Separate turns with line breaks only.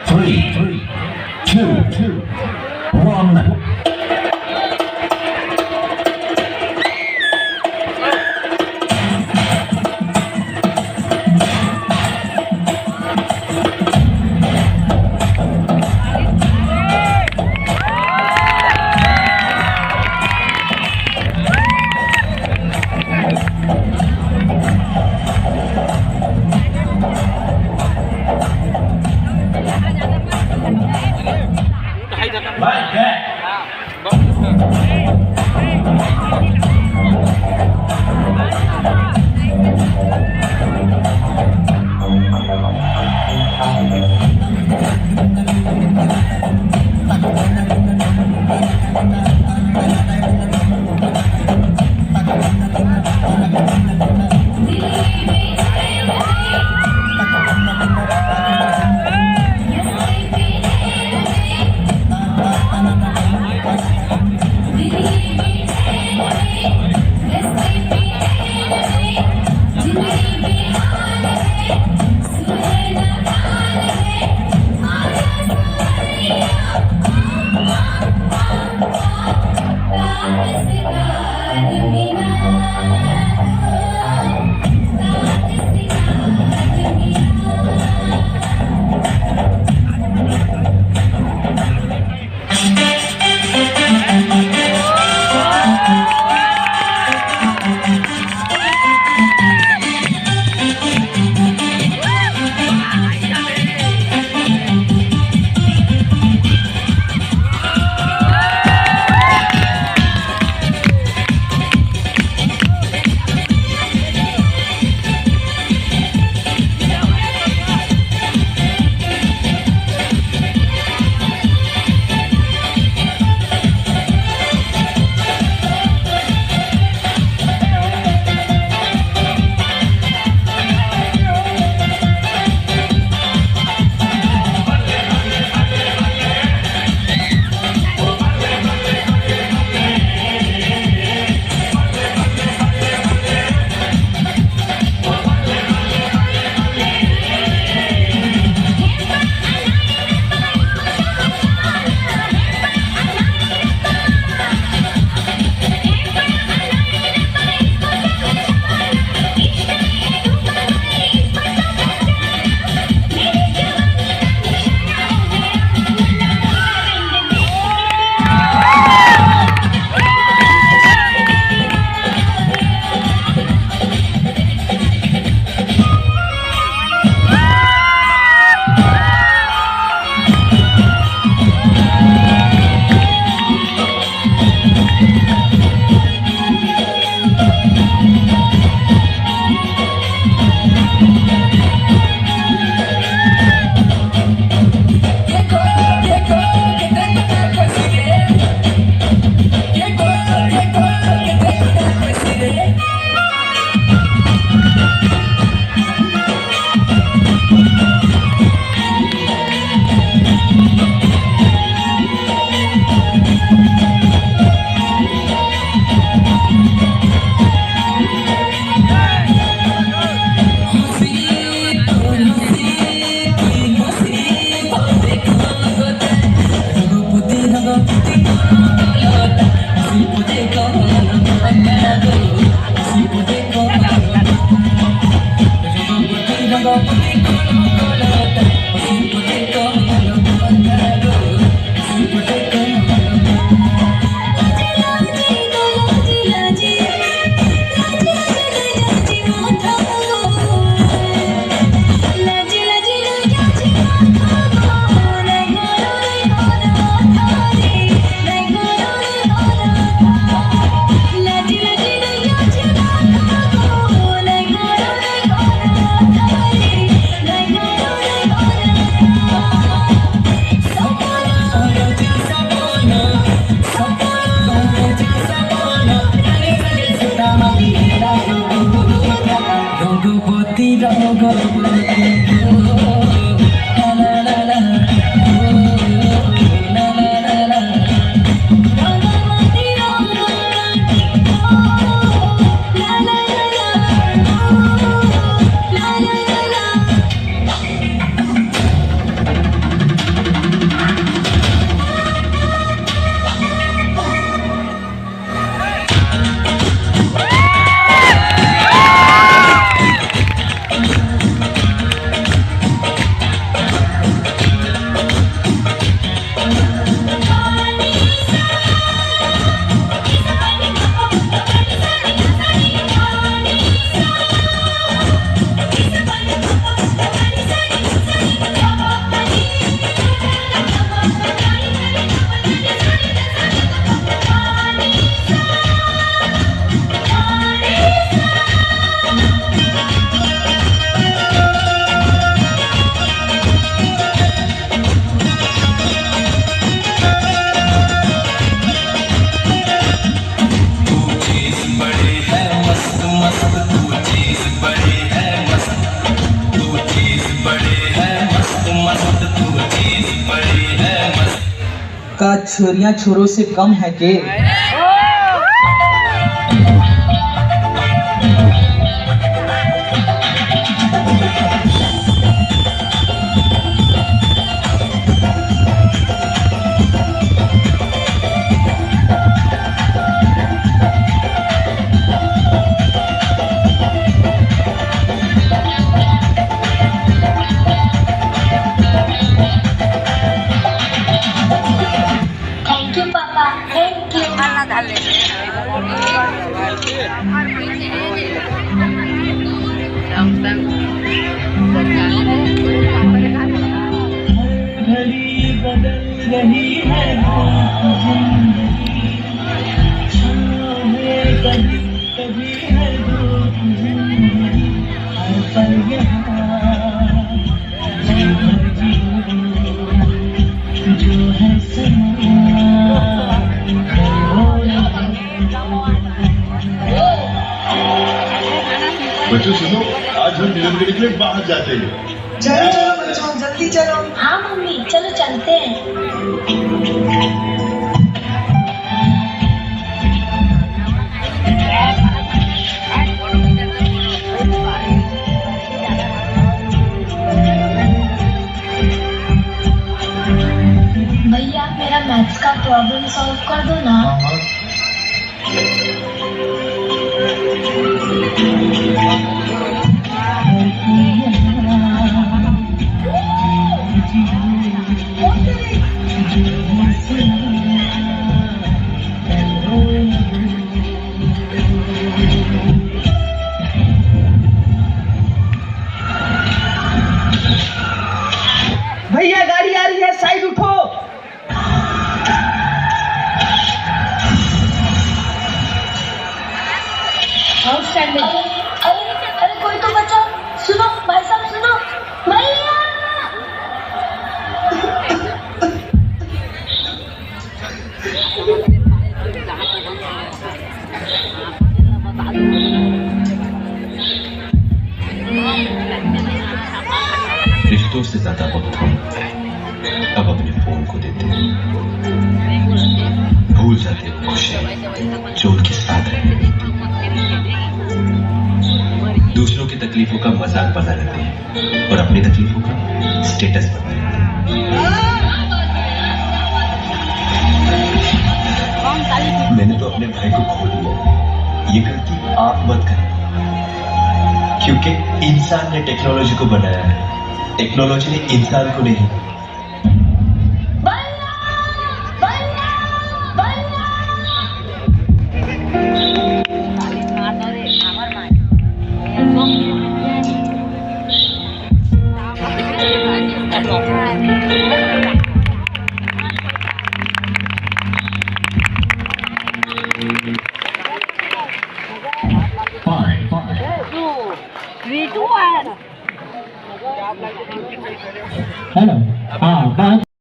Three, two, one. Baik,
का छोरियां छोरों से कम है के?
थैंक यू पापा, थैंक यू।
घड़ी बदल रही है जिंदगी, कभी कभी है धूप जिंदगी, हर पल यहाँ जो है
बच्चों सुनो, आज हम डिनर के लिए बाहर जाते हैं।
चलो चलो बच्चों, जल्दी चलो।
हाँ मम्मी, चलो चलते हैं। भैया मेरा मैथ्स का प्रॉब्लम सॉल्व कर दो ना।
भैया गाड़ी आ रही है, साइड उठो।
आउटस्टैंडिंग। अरे कोई तो बचाओ, सुनो भाई साहब, सुनो भैया।
रिश्तों से ज्यादा वक्त हम अब अपने फोन को देते हैं, भूल जाते हैं खुशी जो उनके साथ रहते हैं, दूसरों की तकलीफों का मजाक बना लेते हैं और अपनी तकलीफों का स्टेटस बना लेते हैं। मैंने तो अपने भाई को खो दिया, ये गलती आप मत करें, क्योंकि इंसान ने टेक्नोलॉजी को बनाया है, टेक्नोलॉजी ने इंसान को नहीं।
भैया भैया भैया।
Five.
3, 2, 1.
Hello.